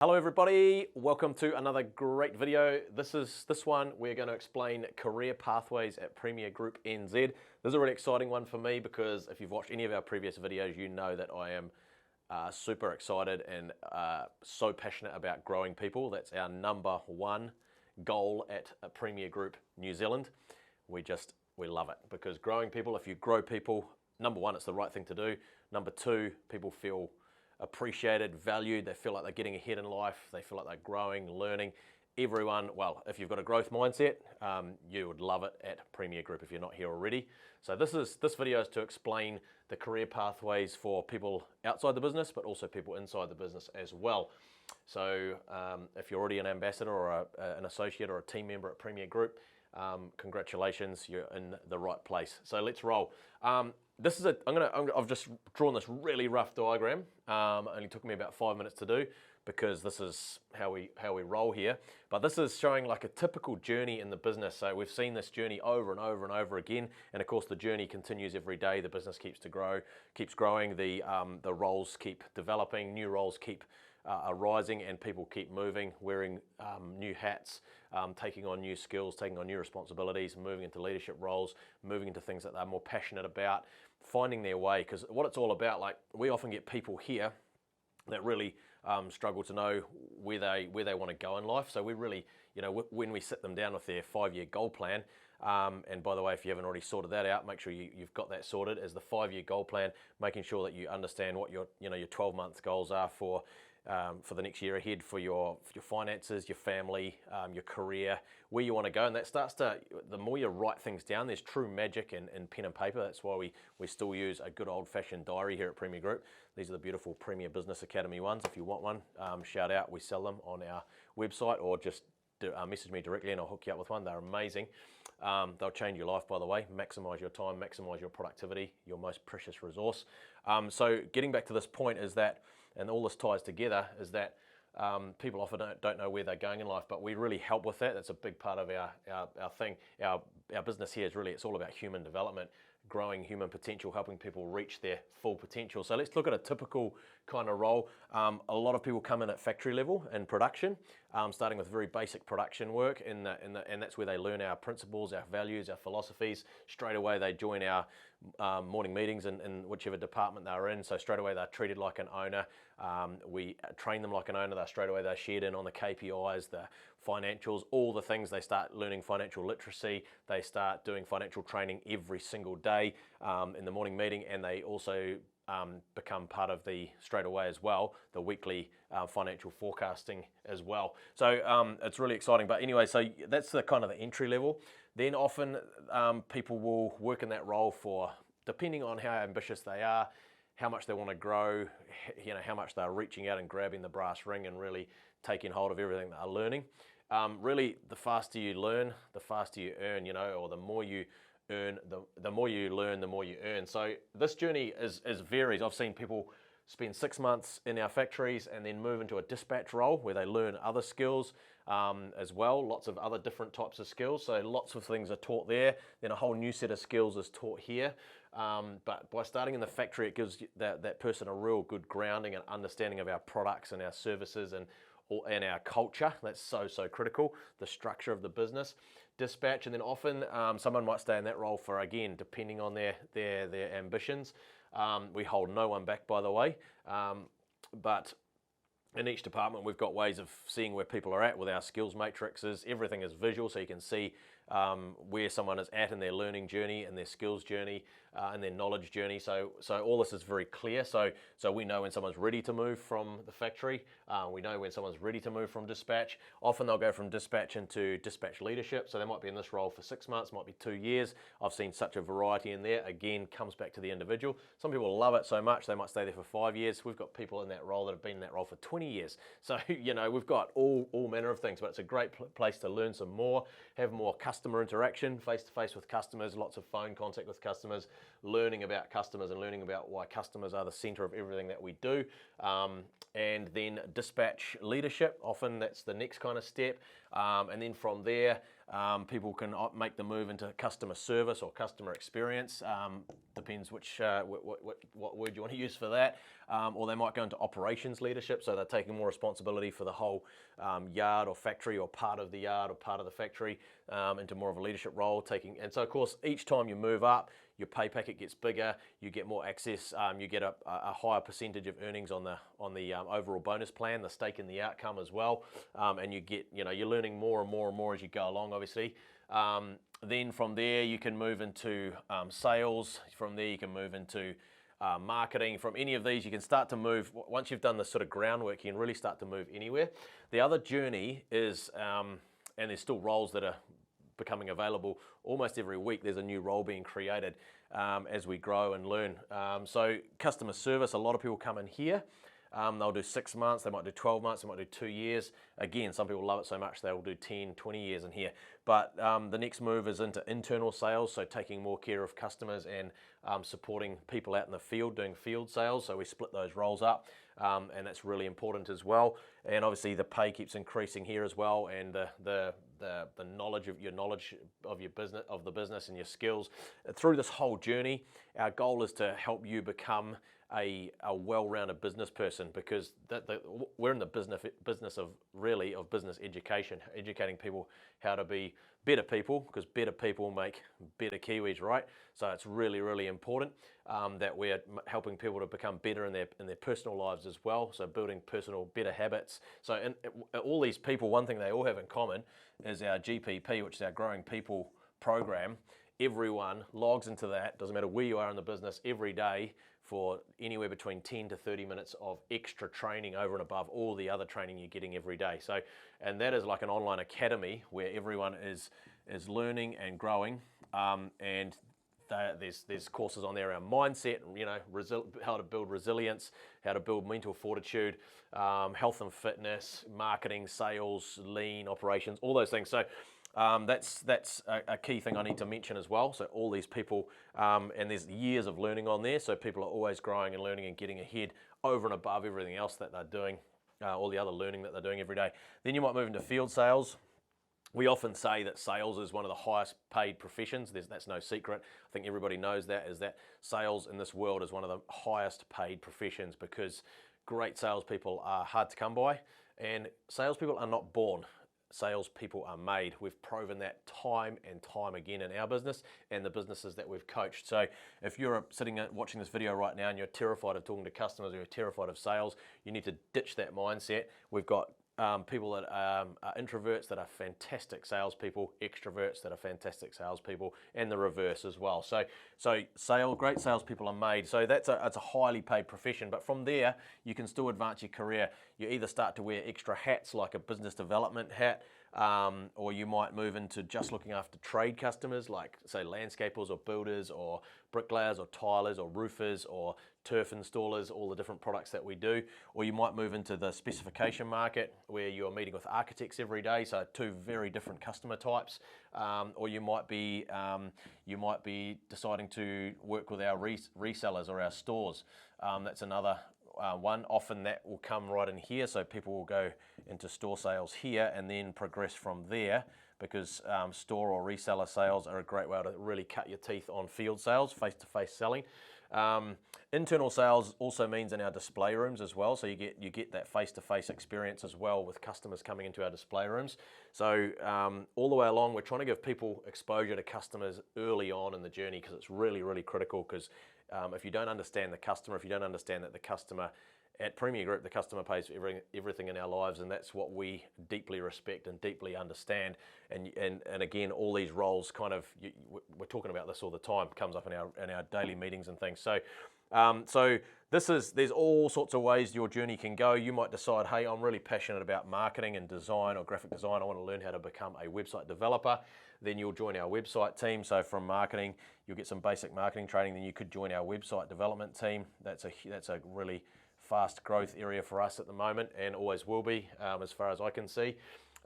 Hello everybody, welcome to another great video. This one we're going to explain career pathways at Premier Group NZ. This is a really exciting one for me because if you've watched any of our previous videos, you know that I am super excited and so passionate about growing people. That's our number one goal at Premier Group New Zealand. We love it because growing people, if you grow people, number one, it's the right thing to do. Number two, people feel appreciated, valued, they feel like they're getting ahead in life, they feel like they're growing, learning. Everyone, well, if you've got a growth mindset, you would love it at Premier Group if you're not here already. So this video is to explain the career pathways for people outside the business, but also people inside the business as well. So if you're already an ambassador or an associate or a team member at Premier Group, congratulations, you're in the right place. So let's roll. I've just drawn this really rough diagram. Only took me about 5 minutes to do because this is how we roll here. But this is showing like a typical journey in the business. So we've seen this journey over and over and over again, and of course the journey continues every day. The business keeps growing. The roles keep developing. New roles keep arising, and people keep moving, wearing new hats, taking on new skills, taking on new responsibilities, moving into leadership roles, moving into things that they're more passionate about, finding their way. Because what it's all about, like we often get people here that really struggle to know where they want to go in life. So we really, when we sit them down with their 5-year goal plan, and by the way, if you haven't already sorted that out, make sure you've got that sorted as the 5-year goal plan, making sure that you understand what your 12-month goals are for the next year ahead, for your finances, your family, your career, where you want to go. And that starts to, the more you write things down, there's true magic in pen and paper. That's why we still use a good old-fashioned diary here at Premier Group. These are the beautiful Premier Business Academy ones. If you want one, shout out. We sell them on our website, or just message me directly and I'll hook you up with one. They're amazing. They'll change your life, by the way. Maximize your time, maximize your productivity, your most precious resource. So getting back to this point is that, and all this ties together, is that people often don't know where they're going in life, but we really help with that. That's a big part of our thing. Our business here is really, it's all about human development, growing human potential, helping people reach their full potential. So let's look at a typical kind of role. A lot of people come in at factory level in production, starting with very basic production work, and that's where they learn our principles, our values, our philosophies. Straight away they join our morning meetings in whichever department they're in. So straight away they're treated like an owner. We train them like an owner. They're shared in on the KPIs, the financials, all the things. They start learning financial literacy. They start doing financial training every single day in the morning meeting, and they also become part of straight away as well, the weekly financial forecasting as well. So it's really exciting. But anyway, so that's the kind of the entry level. Then often people will work in that role for, depending on how ambitious they are, how much they want to grow, how much they're reaching out and grabbing the brass ring and really taking hold of everything they're learning. Really, the faster you learn, the faster you earn, or the more you earn, the more you learn, the more you earn. So this journey is varies. I've seen people spend 6 months in our factories and then move into a dispatch role where they learn other skills as well, lots of other different types of skills. So lots of things are taught there. Then a whole new set of skills is taught here. But by starting in the factory, it gives that person a real good grounding and understanding of our products and our services and our culture. That's so critical, the structure of the business. Dispatch, and then often someone might stay in that role for, again, depending on their ambitions. We hold no one back, by the way, but in each department we've got ways of seeing where people are at with our skills matrices. Everything is visual, so you can see where someone is at in their learning journey and their skills journey and their knowledge journey. So all this is very clear. So we know when someone's ready to move from the factory. We know when someone's ready to move from dispatch. Often they'll go from dispatch into dispatch leadership. So they might be in this role for 6 months, might be 2 years. I've seen such a variety in there. Again, comes back to the individual. Some people love it so much they might stay there for 5 years. We've got people in that role that have been in that role for 20 years. So we've got all manner of things, but it's a great place to learn some more, have more customer interaction, face-to-face with customers, lots of phone contact with customers, learning about customers and learning about why customers are the center of everything that we do. And then dispatch leadership, often that's the next kind of step. And then from there, people can make the move into customer service or customer experience. depends which what word you want to use for that. Or they might go into operations leadership, so they're taking more responsibility for the whole yard or factory or part of the yard or part of the factory into more of a leadership role. And so of course each time you move up, your pay packet gets bigger, you get more access, you get a higher percentage of earnings on the overall bonus plan, the stake in the outcome as well, and you're learning more and more and more as you go along, obviously. Then from there you can move into sales. From there you can move into marketing. From any of these you can start to move. Once you've done this sort of groundwork, you can really start to move anywhere. The other journey is, and there's still roles that are becoming available almost every week. There's a new role being created as we grow and learn. So customer service, a lot of people come in here. They'll do 6 months, they might do 12 months, they might do 2 years. Again, some people love it so much they will do 10, 20 years in here. But the next move is into internal sales, so taking more care of customers and supporting people out in the field, doing field sales. So we split those roles up, and that's really important as well. And obviously the pay keeps increasing here as well, and the knowledge of your business, of the business and your skills. Through this whole journey, our goal is to help you become a well-rounded business person, because we're in the business of business education, educating people how to be better people, because better people make better Kiwis, right? So it's really, really important that we're helping people to become better in their personal lives as well. So building personal better habits. So all these people, one thing they all have in common is our GPP, which is our Growing People program. Everyone logs into that, doesn't matter where you are in the business, every day for anywhere between 10 to 30 minutes of extra training over and above all the other training you're getting every day. So, and that is like an online academy where everyone is learning and growing, and there's courses on there around mindset, how to build resilience, how to build mental fortitude, health and fitness, marketing, sales, lean operations, all those things. So that's a key thing I need to mention as well. So all these people, and there's years of learning on there, so people are always growing and learning and getting ahead over and above everything else that they're doing, all the other learning that they're doing every day. Then you might move into field sales. We often say that sales is one of the highest paid professions. That's no secret. I think everybody knows that, is that sales in this world is one of the highest paid professions, because great salespeople are hard to come by, and salespeople are not born. Salespeople are made. We've proven that time and time again in our business and the businesses that we've coached. So if you're sitting watching this video right now and you're terrified of talking to customers, or you're terrified of sales, you need to ditch that mindset. We've got people that are introverts that are fantastic salespeople, extroverts that are fantastic salespeople, and the reverse as well. So great salespeople are made. So it's a highly paid profession. But from there, you can still advance your career. You either start to wear extra hats, like a business development hat, or you might move into just looking after trade customers, like say landscapers or builders or bricklayers or tilers or roofers or turf installers, all the different products that we do. Or you might move into the specification market, where you're meeting with architects every day, so two very different customer types. Or you might be deciding to work with our resellers or our stores. That's another one. Often that will come right in here, so people will go into store sales here and then progress from there, because store or reseller sales are a great way to really cut your teeth on field sales, face-to-face selling. Internal sales also means in our display rooms as well, so you get that face-to-face experience as well with customers coming into our display rooms. So all the way along, we're trying to give people exposure to customers early on in the journey, because it's really, really critical. Because if you don't understand the customer, if you don't understand that the customer at Premier Group, the customer pays for everything in our lives, and that's what we deeply respect and deeply understand. And again, all these roles we're talking about this all the time, comes up in our daily meetings and things. So there's all sorts of ways your journey can go. You might decide, hey, I'm really passionate about marketing and design or graphic design. I want to learn how to become a website developer. Then you'll join our website team. So from marketing, you'll get some basic marketing training. Then you could join our website development team. That's a really fast growth area for us at the moment, and always will be, as far as I can see.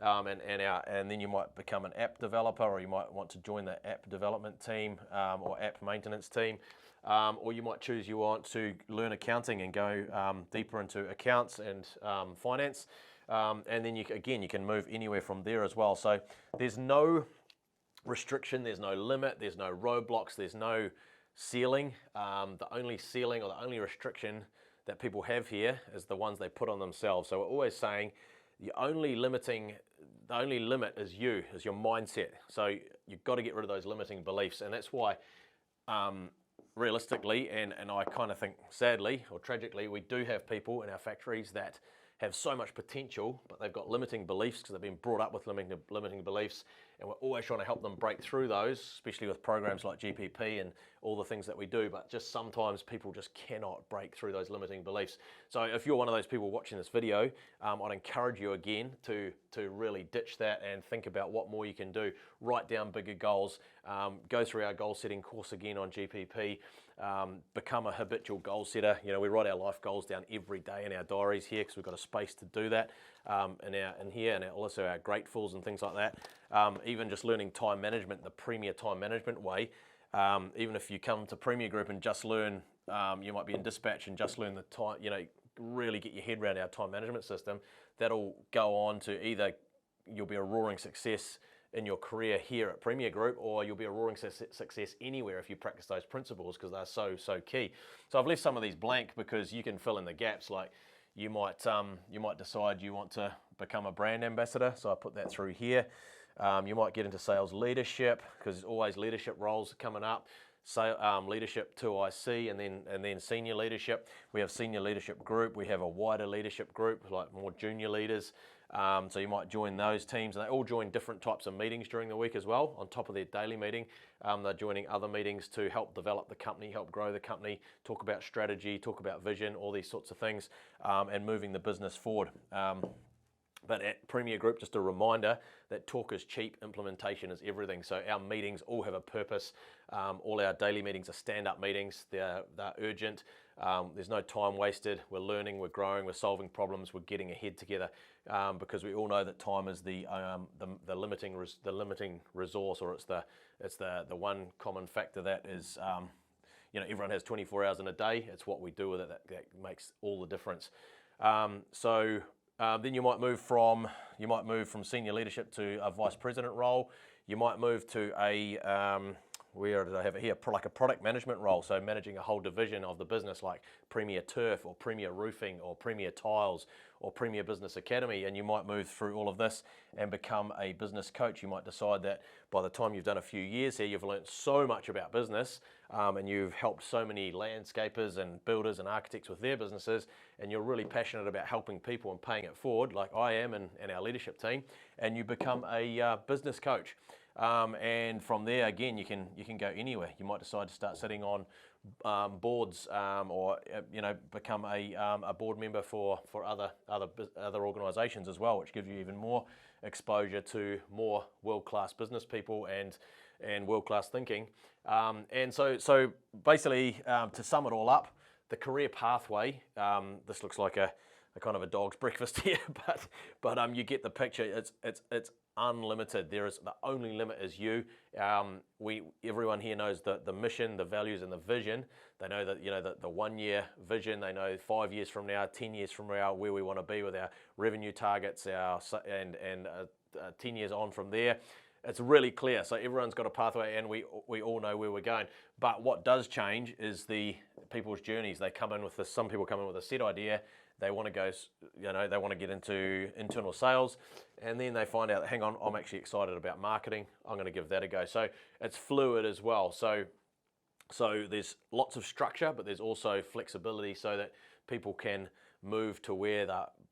And then you might become an app developer, or you might want to join the app development team, or app maintenance team, or you might choose you want to learn accounting and go deeper into accounts and finance, and then you can move anywhere from there as well. So there's no restriction, there's no limit, there's no roadblocks, there's no ceiling. The only ceiling or the only restriction that people have here is the ones they put on themselves. So we're always saying the only limit is you, is your mindset. So you've got to get rid of those limiting beliefs, and that's why realistically, and I kind of think sadly or tragically, we do have people in our factories that have so much potential, but they've got limiting beliefs because they've been brought up with limiting beliefs, and we're always trying to help them break through those, especially with programs like GPP and all the things that we do, but just sometimes people just cannot break through those limiting beliefs. So if you're one of those people watching this video, I'd encourage you again to really ditch that and think about what more you can do. Write down bigger goals, go through our goal setting course again on GPP, become a habitual goal setter. You know, we write our life goals down every day in our diaries here because we've got a space to do that in here, and also our gratefuls and things like that. Even just learning time management, the Premier time management way. Even if you come to Premier Group and just learn, you might be in dispatch and just learn the time, you know, really get your head around our time management system. That'll go on to either you'll be a roaring success in your career here at Premier Group, or you'll be a roaring success anywhere if you practice those principles, because they're so key. So I've left some of these blank because you can fill in the gaps. Like you might decide you want to become a brand ambassador, so I put that through here. You might get into sales leadership because there's always leadership roles coming up. Leadership 2IC, and then senior leadership. We have senior leadership group. We have a wider leadership group, like more junior leaders. So you might join those teams, and they all join different types of meetings during the week as well. On top of their daily meeting, they're joining other meetings to help develop the company, help grow the company, talk about strategy, talk about vision, all these sorts of things, and moving the business forward. But at Premier Group, just a reminder that talk is cheap, implementation is everything. So our meetings all have a purpose. All our daily meetings are stand-up meetings. They're urgent. There's no time wasted. We're learning, we're growing, we're solving problems, we're getting ahead together, because we all know that time is the limiting resource, or it's the one common factor that is, you know, everyone has 24 hours in a day. It's what we do with it that makes all the difference. Then you might move from senior leadership to a vice president role. You might move to a where did I have it here? Like a product management role, so managing a whole division of the business, like Premier Turf or Premier Roofing or Premier Tiles or Premier Business Academy, and you might move through all of this and become a business coach. You might decide that by the time you've done a few years here, you've learned so much about business, and you've helped so many landscapers and builders and architects with their businesses, and you're really passionate about helping people and paying it forward, like I am and our leadership team, and you become a business coach. And from there, again, you can go anywhere. You might decide to start sitting on boards, or you know, become a board member for other organisations as well, which gives you even more exposure to more world-class business people and world-class thinking. And so basically, to sum it all up, the career pathway. This looks like a kind of a dog's breakfast here, but you get the picture. It's unlimited. There is, the only limit is you. Everyone here knows the mission, the values, and the vision. They know that, you know, the 1 year vision. They know 5 years from now, 10 years from now, where we want to be with our revenue targets, and 10 years on from there. It's really clear. So everyone's got a pathway, and we all know where we're going. But what does change is the people's journeys. They come in with this. Some people come in with a set idea. They want to go, you know, they want to get into internal sales, and then they find out, hang on, I'm actually excited about marketing. I'm going to give that a go. So it's fluid as well. So there's lots of structure, but there's also flexibility so that people can move to where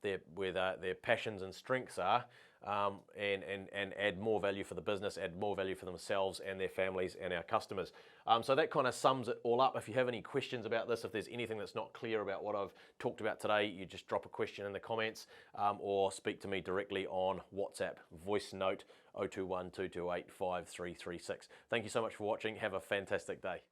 their passions and strengths are, and add more value for the business, add more value for themselves and their families and our customers. So that kind of sums it all up. If you have any questions about this, if there's anything that's not clear about what I've talked about today, you just drop a question in the comments, or speak to me directly on WhatsApp, voice note 021 228 5336. Thank you so much for watching. Have a fantastic day.